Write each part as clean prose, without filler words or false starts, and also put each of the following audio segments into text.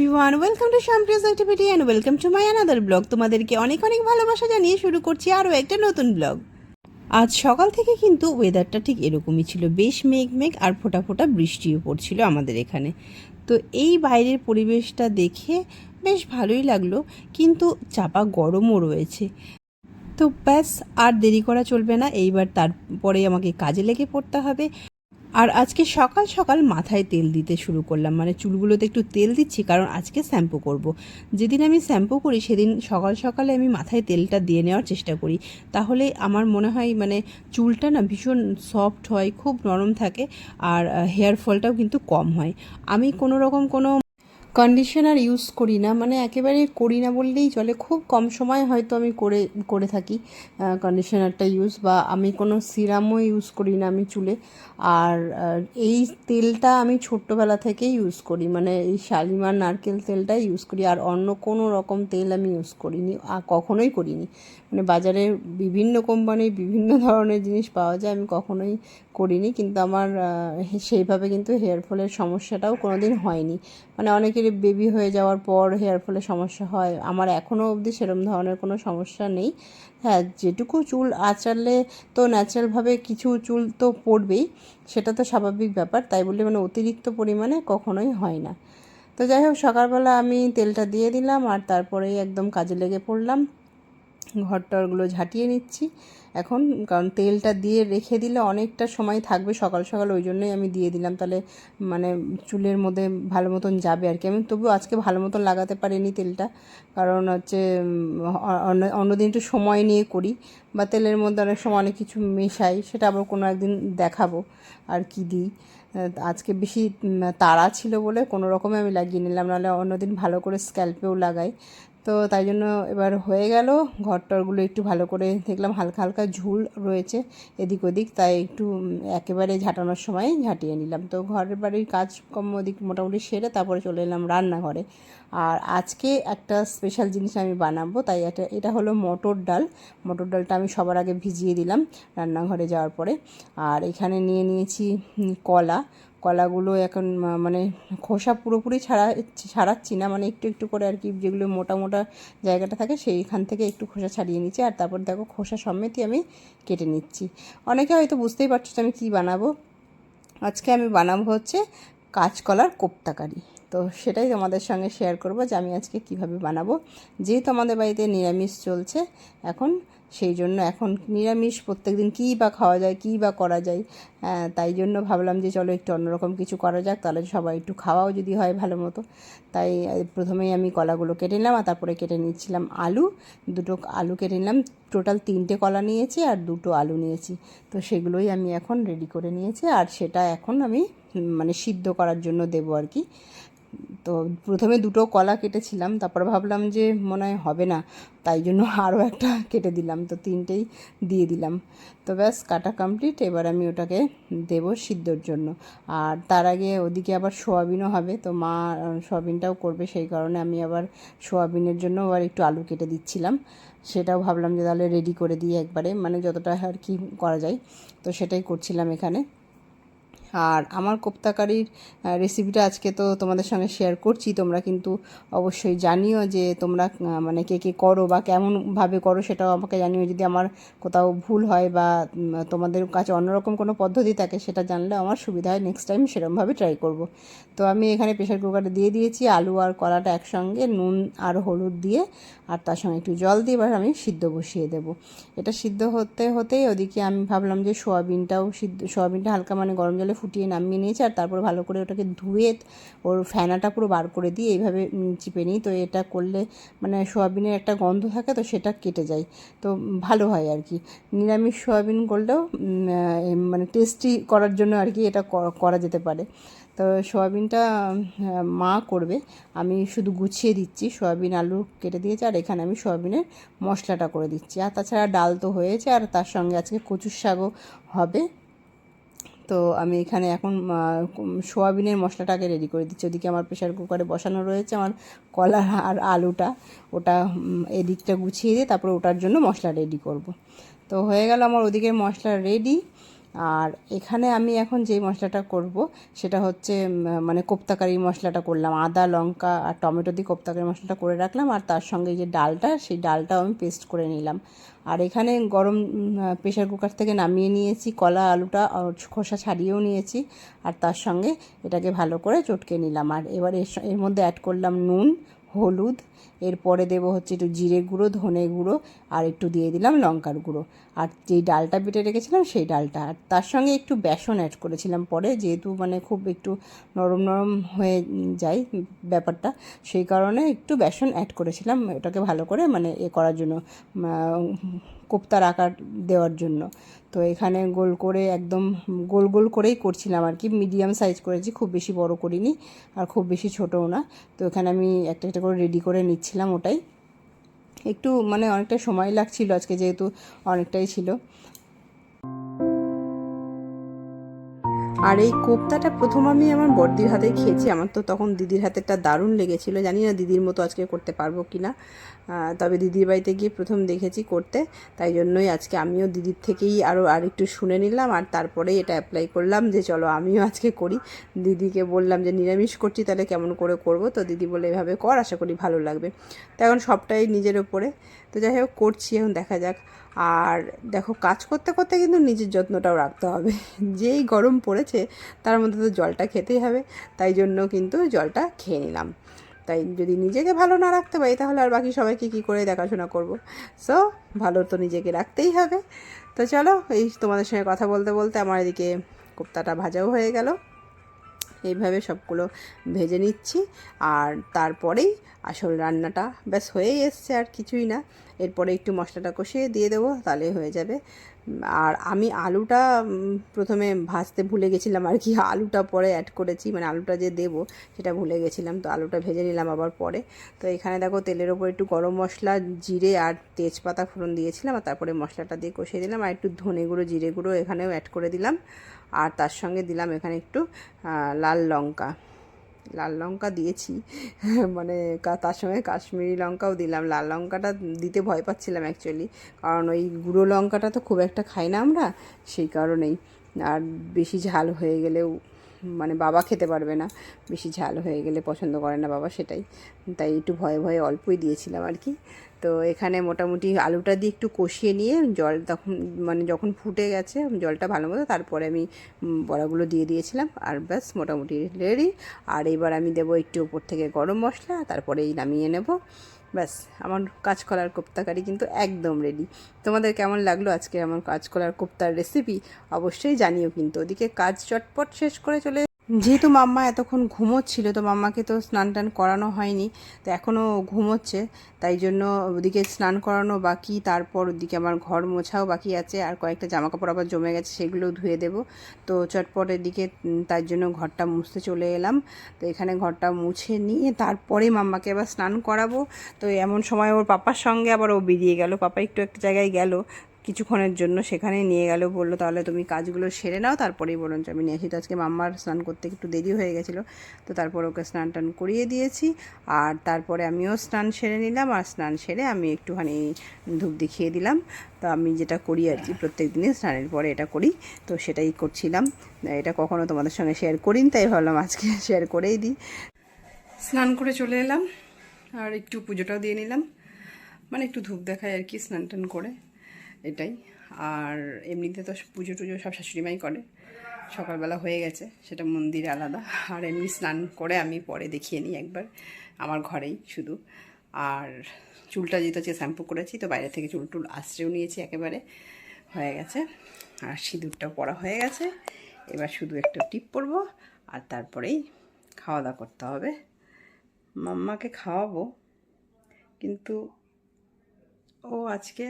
Everyone, welcome to Shampriya's activity and welcome to my another blog. তোমাদেরকে অনেক অনেক ভালোবাসা জানিয়ে শুরু করছি আরও একটা নতুন ব্লগ। আজ সকাল থেকে কিন্তু ওয়েদারটা ঠিক এরকমই ছিল, বেশ মেঘ মেঘ আর ফোঁটা ফোঁটা বৃষ্টিও পড়ছিল আমাদের এখানে। তো এই বাইরের পরিবেশটা দেখে বেশ ভালোই লাগলো, কিন্তু চাপা গরমও রয়েছে। তো ব্যাস, আর দেরি করা চলবে না, এইবার তারপরে আমাকে কাজে লেগে পড়তে হবে। আর আজকে সকাল সকাল মাথায় তেল দিতে শুরু করলাম, মানে চুলগুলোতে একটু তেল দিচ্ছি, কারণ আজকে শ্যাম্পু করব। যেদিন আমি শ্যাম্পু করি সেদিন সকাল সকালে আমি মাথায় তেলটা দিয়ে নেওয়ার চেষ্টা করি, তাহলে আমার মনে হয় মানে চুলটা না ভীষণ সফট হয়, খুব নরম থাকে, আর হেয়ার ফলটাও কিন্তু কম হয়। আমি কোনো রকম কোনো কন্ডিশনার ইউজ করি না, মানে একেবারে করি না বললেই চলে। খুব কম সময় হয়তো আমি করে থাকি কন্ডিশনারটা ইউজ, বা আমি কোনো সিরামও ইউজ করি না আমি চুলে। আর এই তেলটা আমি ছোট্টবেলা থেকেই ইউজ করি, মানে এই শালিমার নারকেল তেলটাই ইউজ করি, আর অন্য কোনো রকম তেল আমি ইউজ করিনি আর কখনোই করিনি। মানে বাজারে বিভিন্ন কোম্পানির বিভিন্ন ধরনের জিনিস পাওয়া যায়, আমি কখনোই করিনি, কিন্তু আমার সেইভাবে কিন্তু হেয়ার ফলের সমস্যাটাও কোনো দিন হয়নি। মানে অনেকের বেবি হয়ে যাওয়ার পর হেয়ার ফলের সমস্যা হয়, আমার এখনও অবধি সেরকম ধরনের কোনো সমস্যা নেই। হ্যাঁ, যেটুকু চুল আঁচড়ালে তো ন্যাচারালভাবে কিছু চুল তো পড়বেই, সেটা তো স্বাভাবিক ব্যাপার, তাই বলে মানে অতিরিক্ত পরিমাণে কখনোই হয় না। তো যাই হোক, সকালবেলা আমি তেলটা দিয়ে দিলাম আর তারপরেই একদম কাজে লেগে পড়লাম। ঘরটরগুলো ঝাঁটিয়ে নিচ্ছি এখন, কারণ তেলটা দিয়ে রেখে দিলে অনেকটা সময় থাকবে সকাল সকাল, ওই জন্যই আমি দিয়ে দিলাম, তাহলে মানে চুলের মধ্যে ভালো মতন যাবে আর কি। আমি তবুও আজকে ভালো মতন লাগাতে পারিনি তেলটা, কারণ হচ্ছে অন্যদিন একটু সময় নিয়ে করি, বা তেলের মধ্যে অনেক সময় অনেক কিছু মেশাই, সেটা আবার কোনো একদিন দেখাবো আর কি দিই। আজকে বেশি তাড়া ছিল বলে কোনো রকমে আমি লাগিয়ে নিলাম, নাহলে অন্যদিন ভালো করে স্ক্যাল্পেও লাগাই। তো তাই জন্য এবার হয়ে গেল। ঘরটরগুলো একটু ভালো করে দেখলাম হালকা হালকা ঝুল রয়েছে এদিক ওদিক, তাই একটু একেবারে ঝাঁটানোর সময় ঝাঁটিয়ে নিলাম। তো ঘরের বাড়ির কাজকর্ম ওদিক মোটামুটি সেরে তারপরে চলে এলাম রান্নাঘরে। আর আজকে একটা স্পেশাল জিনিস আমি বানাবো, তাই এটা হলো মটর ডাল। মটর ডালটা আমি সবার আগে ভিজিয়ে দিলাম রান্নাঘরে যাওয়ার পরে। আর এখানে নিয়ে নিয়েছি কলাগুলো এখন মানে খোসা পুরোপুরি ছাড়াচ্ছি না, মানে একটু একটু করে আর কি, যেগুলো মোটা মোটা জায়গাটা থাকে সেইখান থেকে একটু খোসা ছাড়িয়ে নিচ্ছি, আর তারপর দেখো খোসা সমেতই আমি কেটে নিচ্ছি। অনেকে হয়তো বুঝতেই পারছো আমি কী বানাবো। আজকে আমি বানাবো হচ্ছে কাঁচকলার কোপ্তাকারি। তো সেটাই তোমাদের সঙ্গে শেয়ার করব যে আমি আজকে কিভাবে বানাবো। যেহেতু আমাদের বাড়িতে নিরামিষ চলছে এখন, সেই জন্য এখন নিরামিষ প্রত্যেক দিন কী বা খাওয়া যায়, কী বা করা যায়, তাই জন্য ভাবলাম যে চলো একটু অন্যরকম কিছু করা যাক, তাহলে সবাই একটু খাওয়াও যদি হয় ভালো মতো। তাই প্রথমেই আমি কলাগুলো কেটে নিলাম, আর তারপরে কেটে নিচ্ছিলাম দুটো আলু কেটে নিলাম। টোটাল 3টে কলা নিয়েছি আর 2টো আলু নিয়েছি। তো সেগুলোই আমি এখন রেডি করে নিয়েছি, আর সেটা এখন আমি মানে সিদ্ধ করার জন্য দেবো আর কি। তো প্রথমে 2টো কলা কেটেছিলাম, তারপর ভাবলাম যে মনে হয় হবে না, তাই জন্য আরও একটা কেটে দিলাম, তো 3টেই দিয়ে দিলাম। তো ব্যাস কাটা কমপ্লিট, এবার আমি ওটাকে দেবো সিদ্ধর জন্য। আর তার আগে ওদিকে আবার সোয়াবিনও হবে, তো মা সোয়াবিনটাও করবে, সেই কারণে আমি আবার সোয়াবিনের জন্য আবার একটু আলু কেটে দিচ্ছিলাম। সেটাও ভাবলাম যে তাহলে রেডি করে দিই একবারে, মানে যতটা আর কি করা যায়, তো সেটাই করছিলাম এখানে। আর আমার কোপ্তাকারির রেসিপিটা আজকে তো তোমাদের সঙ্গে শেয়ার করছি, তোমরা কিন্তু অবশ্যই জানিও যে তোমরা মানে কে কে করো বা কেমনভাবে করো, সেটাও আমাকে জানিও। যদি আমার কোথাও ভুল হয় বা তোমাদের কাছে অন্যরকম কোনো পদ্ধতি থাকে, সেটা জানলে আমার সুবিধা হয়, নেক্সট টাইম সেরকমভাবে ট্রাই করব। তো আমি এখানে প্রেশার কুকারে দিয়ে দিয়েছি আলু আর কলাটা একসঙ্গে, নুন আর হলুদ দিয়ে, আর তার সঙ্গে একটু জল দিয়ে এবার আমি সিদ্ধ বসিয়ে দেবো। এটা সিদ্ধ হতেই ওদিকে আমি ভাবলাম যে সোয়াবিনটা হালকা মানে গরম জলে ফুটিয়ে নামিয়ে নিয়েছি, আর তারপর ভালো করে ওটাকে ধুয়ে ওর ফেনাটা পুরো বার করে দিয়ে এইভাবে চিপে নিই। তো এটা করলে মানে সোয়াবিনের একটা গন্ধ থাকে, তো সেটা কেটে যায়, তো ভালো হয় আর কি। নিরামিষ সোয়াবিন করলেও মানে টেস্টি করার জন্য আর কি এটা করা যেতে পারে। তো সোয়াবিনটা মা করবে, আমি শুধু গুছিয়ে দিচ্ছি। সোয়াবিন আলু কেটে দিয়েছি, আর এখানে আমি সোয়াবিনের মশলাটা করে দিচ্ছি। আর তাছাড়া ডাল তো হয়েছে, আর তার সঙ্গে আজকে কচুর শাকও হবে। তো আমি এখানে এখন সোয়াবিনের মশলাটাকে রেডি করে দিচ্ছি। ওদিকে আমার প্রেশার কুকারে বসানো রয়েছে আমার কলা আর আলুটা, ওটা এদিকটা গুছিয়ে দিয়ে তারপর ওটার জন্য মশলা রেডি করব। তো হয়ে গেল আমার ওদিকের মশলা রেডি। আর এখানে আমি এখন যেই মশলাটা করব সেটা হচ্ছে মানে কোপ্তাকারি মশলাটা করলাম, আদা লঙ্কা আর টমেটো দিয়ে কোপ্তাকারি মশলাটা করে রাখলাম। আর তার সঙ্গে যে ডালটা, সেই ডালটাও আমি পেস্ট করে নিলাম। আর এখানে গরম প্রেশার কুকার থেকে নামিয়ে নিয়েছি কলা আলুটা, খোসা ছাড়িয়েও নিয়েছি। আর তার সঙ্গে এটাকে ভালো করে চটকে নিলাম। আর এবার এর মধ্যে অ্যাড করলাম নুন, হলুদ, এরপরে দেবো হচ্ছে একটু জিরে গুঁড়ো, ধনে গুঁড়ো, আর একটু দিয়ে দিলাম লঙ্কার গুঁড়ো। আর যেই ডালটা বেটে রেখেছিলাম সেই ডালটা, আর তার সঙ্গে একটু বেসন অ্যাড করেছিলাম পরে, যেহেতু মানে খুব একটু নরম নরম হয়ে যায় ব্যাপারটা, সেই কারণে একটু বেসন অ্যাড করেছিলাম এটাকে ভালো করে মানে করার জন্য, কোপ্তার আকার দেওয়ার জন্য। তো এখানে গোল করে একদম গোল গোল করেই করছিলাম আর কি, মিডিয়াম সাইজ করেছি, খুব বেশি বড় করিনি আর খুব বেশি ছোটও না। তো এখানে আমি একটা একটা করে রেডি করে নিচ্ছিলাম। ওটাই একটু মানে অনেকটা সময় লাগছিল আজকে, যেহেতু অনেকটাই ছিল। আর এই কোপ্তাটা প্রথম আমি আমার বড়দির হাতে খেয়েছি, আমার তো তখন দিদির হাতেরটা দারুণ লেগেছিল। জানি না দিদির মতো আজকে করতে পারবো কি না, তবে দিদির বাড়িতে গিয়ে প্রথম দেখেছি করতে, তাই জন্যই আজকে আমিও দিদির থেকেই আর একটু শুনে নিলাম। আর তারপরেই এটা অ্যাপ্লাই করলাম যে চলো আমিও আজকে করি। দিদিকে বললাম যে নিরামিষ করছি, তাহলে কেমন করে করব। তো দিদি বলে এভাবে কর, আশা করি ভালো লাগবে। তো এখন সবটাই নিজের ওপরে। তো যাই হোক করছি, এখন দেখা যাক। আর দেখো, কাজ করতে করতে কিন্তু নিজের যত্নটাও রাখতে হবে। যেই গরম পড়েছে তার মধ্যে তো জলটা খেতেই হবে, তাই জন্য কিন্তু জলটা খেয়ে নিলাম। তাই যদি নিজেকে ভালো না রাখতে পারি, তাহলে আর বাকি সবাইকে কী করে দেখাশোনা করব। সো ভালো তো নিজেকে রাখতেই হবে। তো চলো, এই তোমাদের সঙ্গে কথা বলতে বলতে আমার এদিকে কোপ্তাটা ভাজাও হয়ে গেল। এইভাবে সবগুলো ভেজে নিচ্ছি। আর তারপরেই আসল রান্নাটা ব্যাস হয়েই এসছে, আর কিছুই না। এরপরে একটু মশলাটা কষিয়ে দিয়ে দেবো, তাহলে হয়ে যাবে। আর আমি আলুটা প্রথমে ভাজতে ভুলে গেছিলাম আর কি, আলুটা পরে অ্যাড করেছি, মানে আলুটা যে দেবো সেটা ভুলে গেছিলাম। তো আলুটা ভেজে নিলাম আবার পরে। তো এখানে দেখো তেলের ওপর একটু গরম মশলা, জিরে আর তেজপাতা ফোড়ন দিয়েছিলাম, আর তারপরে মশলাটা দিয়ে কষিয়ে দিলাম। আর একটু ধনে গুঁড়ো, জিরে গুঁড়ো এখানেও অ্যাড করে দিলাম। আর তার সঙ্গে দিলাম এখানে একটু লাল লঙ্কা দিয়েছি, মানে তার সঙ্গে কাশ্মীরি লঙ্কাও দিলাম। লাল লঙ্কাটা দিতে ভয় পাচ্ছিলাম অ্যাকচুয়ালি, কারণ ওই গুঁড়ো লঙ্কাটা তো খুব একটা খাই না আমরা, সেই কারণেই। আর বেশি ঝাল হয়ে গেলেও মানে বাবা খেতে পারবে না, বেশি ঝাল হয়ে গেলে পছন্দ করে না বাবা, সেটাই। তাই একটু ভয়ে ভয়ে অল্পই দিয়েছিলাম আর কি। তো এখানে মোটামুটি আলুটা দিয়ে একটু কষিয়ে নিয়ে জল তখন মানে যখন ফুটে গেছে জলটা ভালো মতো, তারপরে আমি বড়াগুলো দিয়ে দিয়েছিলাম। আর ব্যাস মোটামুটি রেডি। আর এবার আমি দেবো একটু উপর থেকে গরম মশলা, তারপরেই নামিয়ে নেব। ব্যাস, আমার কাঁচকলার কোপ্তাকারি কিন্তু একদম রেডি। তোমাদের কেমন লাগলো আজকে আমার কাঁচকলার কোপ্তার রেসিপি অবশ্যই জানিও কিন্তু। ওদিকে কাজ চটপট শেষ করে চলে, যেহেতু মাম্মা এতক্ষণ ঘুমোচ্ছিল, তো মাম্মাকে তো স্নান টান করানো হয়নি, তো এখনও ঘুমোচ্ছে, তাই জন্য ওদিকে স্নান করানো বাকি, তারপর ওদিকে আমার ঘর মোছাও বাকি আছে, আর কয়েকটা জামাকাপড় আবার জমে গেছে, সেগুলো ধুয়ে দেবো। তো চটপট এদিকে তার জন্য ঘরটা মুছতে চলে এলাম। তো এখানে ঘরটা মুছে নিয়ে তারপরে মাম্মাকে আবার স্নান করাবো। তো এমন সময় ওর পাপার সঙ্গে আবার ও বেরিয়ে গেল। পাপা একটু একটা জায়গায় গেল কিছুক্ষণের জন্য, সেখানে নিয়ে গেল, বললো তাহলে তুমি কাজগুলো সেরে নাও, তারপরেই বরঞ্চ আমি নিয়ে আসি। তো আজকে মাম্মার স্নান করতে একটু দেরি হয়ে গেছিলো, তো তারপর ওকে স্নান টান করিয়ে দিয়েছি। আর তারপরে আমিও স্নান সেরে নিলাম, আর স্নান সেরে আমি একটুখানি ধূপ দেখিয়ে দিলাম। তো আমি যেটা করি আর কি, প্রত্যেক দিনই স্নানের পরে এটা করি, তো সেটাই করছিলাম। এটা কখনও তোমাদের সঙ্গে শেয়ার করিনি, তাই ভাবলাম আজকে শেয়ার করেই দিই। স্নান করে চলে এলাম, আর একটু পুজোটাও দিয়ে নিলাম, মানে একটু ধূপ দেখায় আর কি স্নান টান করে, এটাই। আর এমনিতে তো পুজো টুজো সব শাশুড়িমাই করে, সকালবেলা হয়ে গেছে, সেটা মন্দিরে আলাদা। আর এমনি স্নান করে আমি পরে দেখিয়ে নিই একবার আমার ঘরেই শুধু। আর চুলটা যেহেতু হচ্ছে শ্যাম্পু করেছি, তো বাইরে থেকে চুল টুল আশ্রেও নিয়েছি, একেবারে হয়ে গেছে। আর সিঁদুরটাও পরা হয়ে গেছে, এবার শুধু একটা টিপ পরবো, আর তারপরেই খাওয়া দাওয়া করতে হবে। মাম্মাকে খাওয়াবো, কিন্তু ও আজকে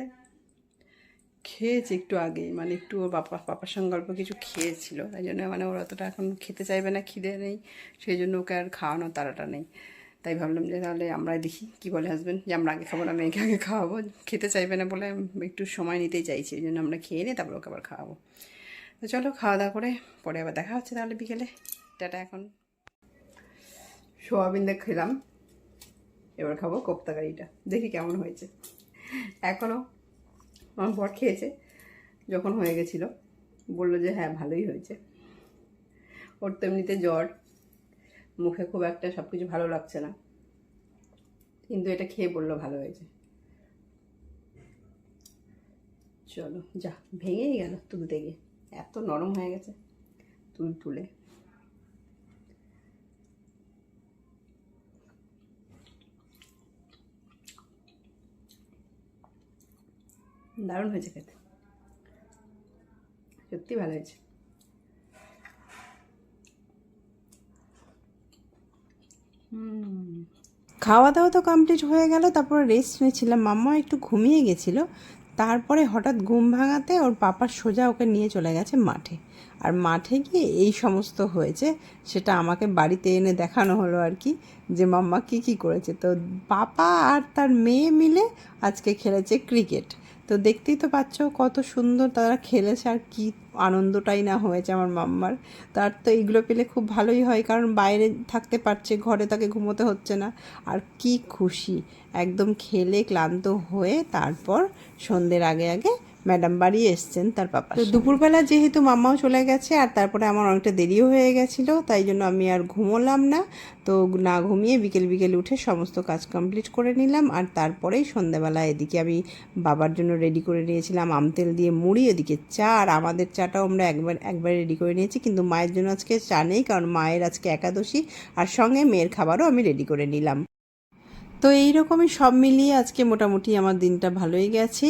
খেয়েছে একটু আগেই, মানে একটু ওর পাপার সঙ্গে অল্প কিছু খেয়েছিল, তাই জন্য মানে ওর অতটা এখন খেতে চাইবে না, খিদে নেই, সেই জন্য ওকে আর খাওয়ানোর তাড়াটা নেই। তাই ভাবলাম যে তাহলে আমরা দেখি কী বলে হাজব্যান্ড, যে আমরা আগে খাবো না, মেয়েকে আগে খাওয়াবো। খেতে চাইবে না বলে একটু সময় নিতেই চাইছি, ওই জন্য আমরা খেয়ে নিই, তারপর ওকে আবার খাওয়াবো। তো চলো খাওয়া দাওয়া করে পরে আবার দেখা হচ্ছে তাহলে বিকেলে। টাটা। এখন সোয়াবিন দিয়ে খেলাম, এবার খাবো কোপ্তাকারিটা, দেখি কেমন হয়েছে। এখনও আমার বর খেয়েছে যখন হয়ে গেছিলো, বললো যে হ্যাঁ ভালোই হয়েছে। ওর তো এমনিতে জ্বর, মুখে খুব একটা সব কিছু ভালো লাগছে না, কিন্তু এটা খেয়ে বললো ভালো হয়েছে। চলো যা, ভেঙেই গেল তুলতে গিয়ে, এত নরম হয়ে গেছে তুলে। দারুণ হয়েছে খেতে, সত্যি ভালো হয়েছে। খাওয়া দাওয়া তো কমপ্লিট হয়ে গেল, তারপরে রেস্ট নিয়েছিলাম, মাম্মা একটু ঘুমিয়ে গেছিলো। তারপরে হঠাৎ ঘুম ভাঙাতে ওর পাপা সোজা ওকে নিয়ে চলে গেছে মাঠে। আর মাঠে গিয়ে এই সমস্ত হয়েছে, সেটা আমাকে বাড়িতে এনে দেখানো হলো আর কি, যে মাম্মা কী করেছে। তো পাপা আর তার মেয়ে মিলে আজকে খেলেছে ক্রিকেট। তো দেখতেই তো পাচ্ছ কত সুন্দর তারা খেলেছে, আর কি আনন্দটাই না হয়েছে আমার মাম্মার। তার তো এইগুলো পেলে খুব ভালোই হয়, কারণ বাইরে থাকতে পারছে, ঘরে তাকে ঘুমোতে হচ্ছে না। আর কি খুশি, একদম খেলে ক্লান্ত হয়ে তারপর সন্ধ্যের আগে আগে ম্যাডাম বাড়ি এসছেন তার পাপা। তো দুপুরবেলা যেহেতু মাম্মাও চলে গেছে, আর তারপরে আমার অনেকটা দেরিও হয়ে গেছিলো, তাই জন্য আমি আর ঘুমোলাম না। তো না ঘুমিয়ে বিকেল উঠে সমস্ত কাজ কমপ্লিট করে নিলাম। আর তারপরেই সন্ধ্যাবেলা এদিকে আমি বাবার জন্য রেডি করে নিয়েছিলাম আম তেল দিয়ে মুড়ি, এদিকে চা। আর আমাদের চাটাও আমরা একবার রেডি করে নিয়েছি, কিন্তু মায়ের জন্য আজকে চা নেই, কারণ মায়ের আজকে একাদশী। আর সঙ্গে মেয়ের খাবারও আমি রেডি করে নিলাম। তো এইরকমই সব মিলিয়ে আজকে মোটামুটি আমার দিনটা ভালোই গেছে,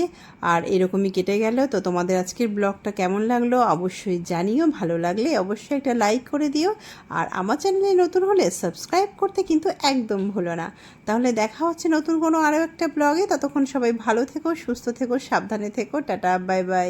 আর এরকমই কেটে গেল। তো তোমাদের আজকের ব্লগটা কেমন লাগলো অবশ্যই জানিও, ভালো লাগলে অবশ্যই একটা লাইক করে দিও, আর আমার চ্যানেলে নতুন হলে সাবস্ক্রাইব করতে কিন্তু একদম ভুলো না। তাহলে দেখা হচ্ছে নতুন কোনো আরও একটা ব্লগে, ততক্ষণ সবাই ভালো থেকো, সুস্থ থেকো, সাবধানে থেকো, টাটা, বাই বাই।